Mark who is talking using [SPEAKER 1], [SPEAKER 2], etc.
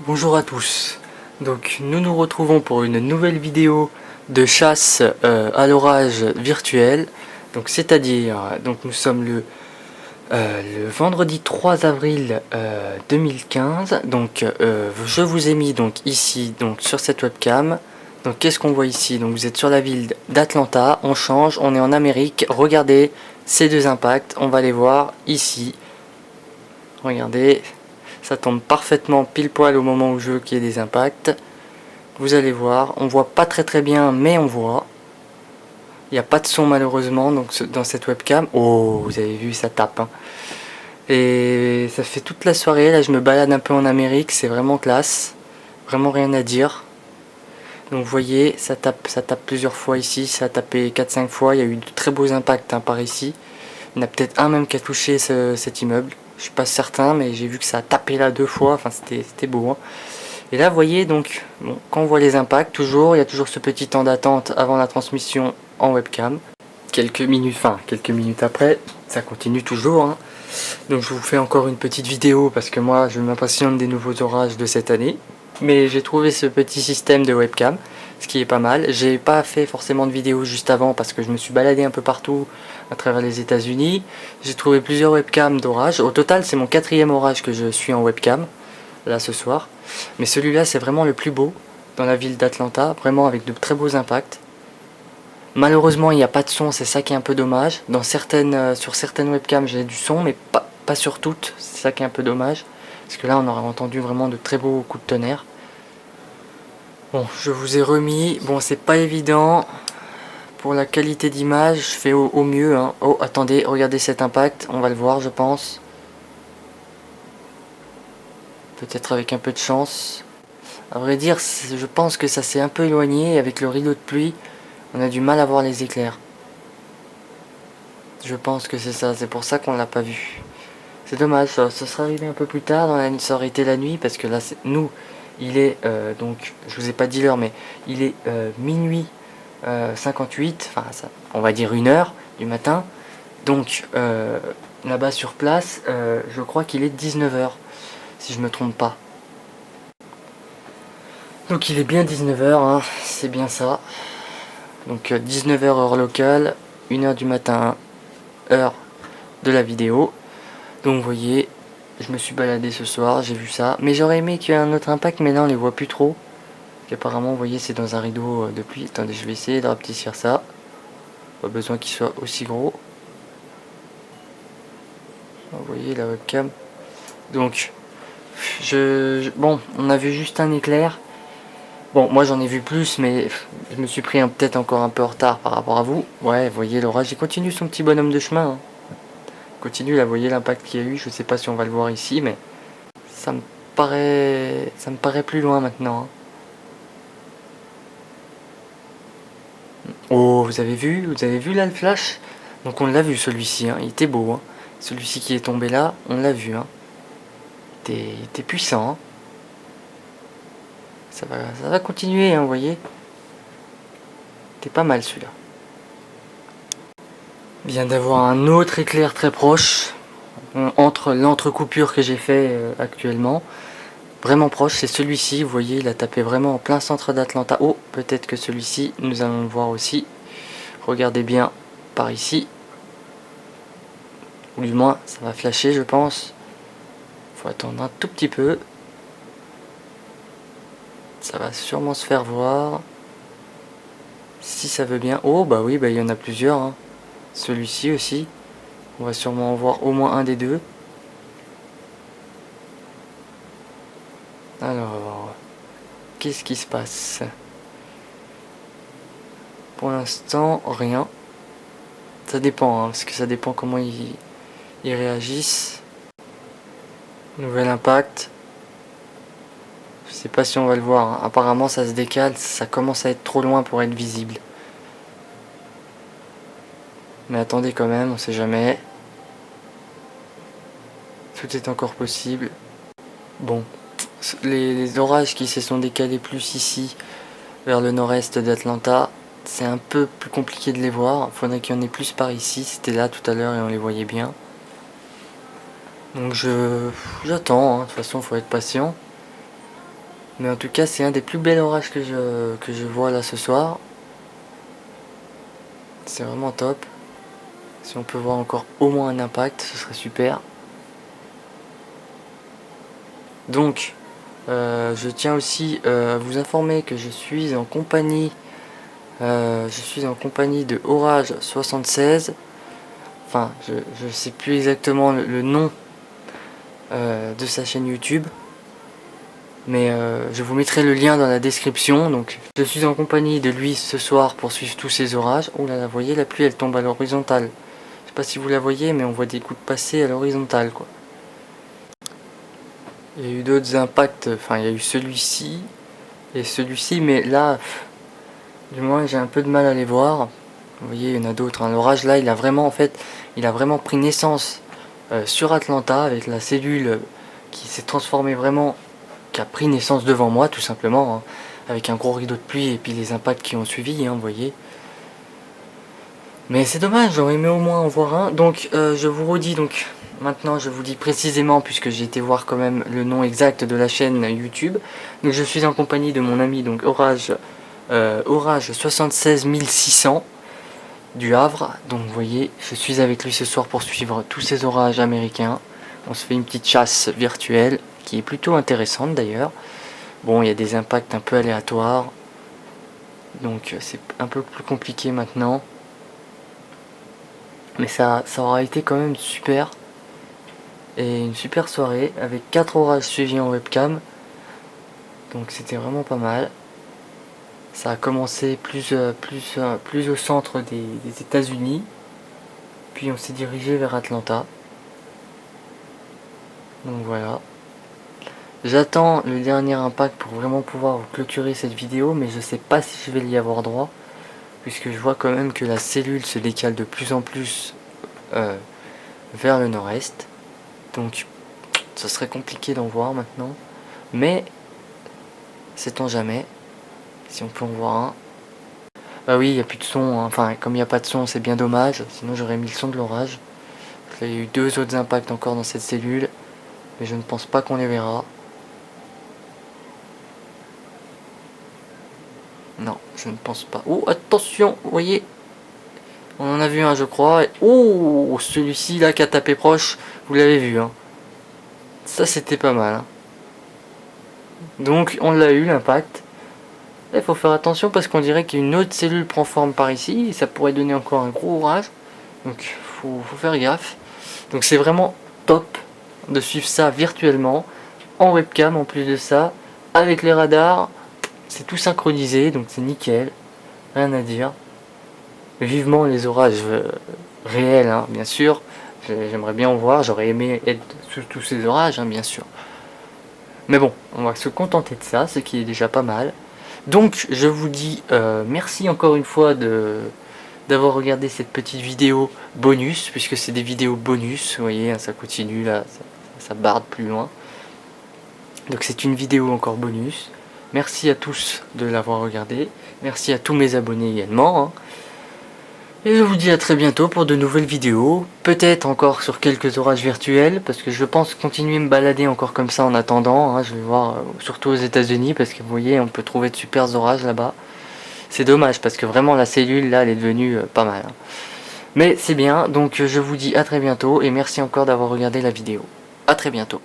[SPEAKER 1] Bonjour à tous, donc nous nous retrouvons pour une nouvelle vidéo de chasse à l'orage virtuel. Donc c'est-à-dire, donc nous sommes le vendredi 3 avril 2015. Donc je vous ai mis donc ici donc sur cette webcam. Donc qu'est-ce qu'on voit ici? Donc vous êtes sur la ville d'Atlanta, on change, on est en Amérique. Regardez ces deux impacts, on va les voir ici. Regardez. Ça tombe parfaitement pile poil au moment où je veux qu'il y ait des impacts. Vous allez voir, on voit pas très bien, mais on voit. Il n'y a pas de son malheureusement donc, dans cette webcam. Oh, vous avez vu, ça tape. Hein. Et ça fait toute la soirée, là je me balade un peu en Amérique, c'est vraiment classe. Vraiment rien à dire. Donc vous voyez, ça tape plusieurs fois ici, ça a tapé 4-5 fois, il y a eu de très beaux impacts par ici. Il y en a peut-être un même qui a touché cet immeuble. Je suis pas certain, mais j'ai vu que ça a tapé là 2 fois, enfin c'était beau. Hein. Et là vous voyez donc, bon, quand on voit les impacts, il y a toujours ce petit temps d'attente avant la transmission en webcam. Quelques minutes après, ça continue toujours. Hein. Donc je vous fais encore une petite vidéo parce que moi je m'impatiente des nouveaux orages de cette année. Mais j'ai trouvé ce petit système de webcam, ce qui est pas mal. J'ai pas fait forcément de vidéo juste avant parce que je me suis baladé un peu partout à travers les États-Unis. J'ai trouvé plusieurs webcams d'orage. Au total, c'est mon 4e orage que je suis en webcam, là ce soir. Mais celui-là, c'est vraiment le plus beau dans la ville d'Atlanta, vraiment avec de très beaux impacts. Malheureusement, il n'y a pas de son, c'est ça qui est un peu dommage. Sur certaines webcams, j'ai du son, mais pas sur toutes, c'est ça qui est un peu dommage. Parce que là, on aurait entendu vraiment de très beaux coups de tonnerre. Bon, je vous ai remis. Bon, c'est pas évident. Pour la qualité d'image, je fais au mieux. Hein. Oh, attendez, regardez cet impact. On va le voir, je pense. Peut-être avec un peu de chance. À vrai dire, je pense que ça s'est un peu éloigné. Avec le rideau de pluie, on a du mal à voir les éclairs. Je pense que c'est ça. C'est pour ça qu'on l'a pas vu. C'est dommage, ça sera arrivé un peu plus tard, ça aurait été la nuit, parce que là, nous, il est, donc, je vous ai pas dit l'heure, mais il est minuit 58, enfin, on va dire 1h du matin. Donc, là-bas sur place, je crois qu'il est 19h, si je me trompe pas. Donc, il est bien 19h, hein, c'est bien ça. Donc, 19h heure locale, 1h du matin, heure de la vidéo. Donc vous voyez, je me suis baladé ce soir, j'ai vu ça. Mais j'aurais aimé qu'il y ait un autre impact, mais là on les voit plus trop. Et apparemment, vous voyez, c'est dans un rideau de pluie. Attendez, je vais essayer de rapetissir ça. Pas besoin qu'il soit aussi gros. Vous voyez la webcam. Donc, bon, on a vu juste un éclair. Bon, moi j'en ai vu plus, mais je me suis pris peut-être encore un peu en retard par rapport à vous. Ouais, vous voyez l'orage, il continue son petit bonhomme de chemin. Hein. Continue, là, vous voyez l'impact qu'il y a eu. Je sais pas si on va le voir ici, mais ça me paraît plus loin maintenant. Oh, vous avez vu là le flash? Donc on l'a vu celui-ci, hein. Il était beau. Hein. Celui-ci qui est tombé là, on l'a vu. Hein. Il était puissant. Hein. Ça va continuer, hein, vous voyez. C'était pas mal celui-là. Vient d'avoir un autre éclair très proche, entre l'entrecoupure que j'ai fait actuellement. Vraiment proche, c'est celui-ci, vous voyez, il a tapé vraiment en plein centre d'Atlanta. Oh, peut-être que celui-ci, nous allons le voir aussi. Regardez bien par ici. Ou du moins, ça va flasher, je pense. Faut attendre un tout petit peu. Ça va sûrement se faire voir. Si ça veut bien. Oh, bah oui, bah il y en a plusieurs. Hein. Celui-ci aussi. On va sûrement en voir au moins un des deux. Alors, qu'est-ce qui se passe? Pour l'instant, rien. Ça dépend, hein, parce que ça dépend comment ils réagissent. Nouvel impact. Je sais pas si on va le voir. Hein. Apparemment, ça se décale. Ça commence à être trop loin pour être visible. Mais attendez quand même, on sait jamais. Tout est encore possible. Bon. Les orages qui se sont décalés plus ici, vers le nord-est d'Atlanta, c'est un peu plus compliqué de les voir. Il faudrait qu'il y en ait plus par ici. C'était là tout à l'heure et on les voyait bien. Donc j'attends. Hein. De toute façon, il faut être patient. Mais en tout cas, c'est un des plus bels orages que je vois là ce soir. C'est vraiment top. Si on peut voir encore au moins un impact, ce serait super. Donc, je tiens aussi à vous informer que je suis en compagnie de Orage 76. Enfin, je sais plus exactement le nom de sa chaîne YouTube. Mais je vous mettrai le lien dans la description. Donc, je suis en compagnie de lui ce soir pour suivre tous ces orages. Oh là là, vous voyez, la pluie elle tombe à l'horizontale. Je sais pas si vous la voyez, mais on voit des gouttes passer à l'horizontale, quoi. Il y a eu d'autres impacts, enfin il y a eu celui-ci et celui-ci, mais là, du moins j'ai un peu de mal à les voir. Vous voyez, il y en a d'autres, hein. L'orage là, il a vraiment pris naissance sur Atlanta avec la cellule qui s'est transformée vraiment, qui a pris naissance devant moi tout simplement, hein, avec un gros rideau de pluie et puis les impacts qui ont suivi, hein, vous voyez. Mais c'est dommage, j'aurais aimé au moins en voir un. Donc je vous redis, donc maintenant je vous dis précisément, puisque j'ai été voir quand même le nom exact de la chaîne YouTube. Donc je suis en compagnie de mon ami donc Orage 76600 du Havre. Donc vous voyez, je suis avec lui ce soir pour suivre tous ces orages américains. On se fait une petite chasse virtuelle qui est plutôt intéressante d'ailleurs. Bon, il y a des impacts un peu aléatoires, donc c'est un peu plus compliqué maintenant. Mais ça aura été quand même super. Et une super soirée avec 4 orages suivis en webcam. Donc c'était vraiment pas mal. Ça a commencé plus au centre des États-Unis. Puis on s'est dirigé vers Atlanta. Donc voilà. J'attends le dernier impact pour vraiment pouvoir vous clôturer cette vidéo. Mais je sais pas si je vais y avoir droit. Puisque je vois quand même que la cellule se décale de plus en plus vers le nord-est. Donc ça serait compliqué d'en voir maintenant. Mais sait-on jamais si on peut en voir un. Bah oui, il n'y a plus de son, hein. Enfin comme il n'y a pas de son, c'est bien dommage. Sinon j'aurais mis le son de l'orage. Il y a eu 2 autres impacts encore dans cette cellule. Mais je ne pense pas qu'on les verra. Non, je ne pense pas. Oh, attention, vous voyez, on en a vu un, je crois. Oh, celui-ci là qui a tapé proche, vous l'avez vu, hein. Ça c'était pas mal, hein. Donc on l'a eu, l'impact. Il faut faire attention parce qu'on dirait qu'une autre cellule prend forme par ici et ça pourrait donner encore un gros orage. Donc faut faire gaffe. Donc c'est vraiment top de suivre ça virtuellement, en webcam en plus de ça, avec les radars. C'est tout synchronisé, donc c'est nickel. Rien à dire. Vivement les orages réels, hein, bien sûr. J'aimerais bien en voir, j'aurais aimé être sous tous ces orages, hein, bien sûr. Mais bon, on va se contenter de ça, ce qui est déjà pas mal. Donc je vous dis merci encore une fois d'avoir regardé cette petite vidéo bonus, puisque c'est des vidéos bonus, vous voyez, hein, ça continue là, ça barde plus loin. Donc c'est une vidéo encore bonus. Merci à tous de l'avoir regardé, merci à tous mes abonnés également, hein. Et je vous dis à très bientôt pour de nouvelles vidéos, peut-être encore sur quelques orages virtuels, parce que je pense continuer à me balader encore comme ça en attendant, hein. Je vais voir surtout aux États-Unis, parce que vous voyez, on peut trouver de super orages là-bas. C'est dommage, parce que vraiment la cellule là, elle est devenue pas mal, hein. Mais c'est bien, donc je vous dis à très bientôt, et merci encore d'avoir regardé la vidéo. À très bientôt.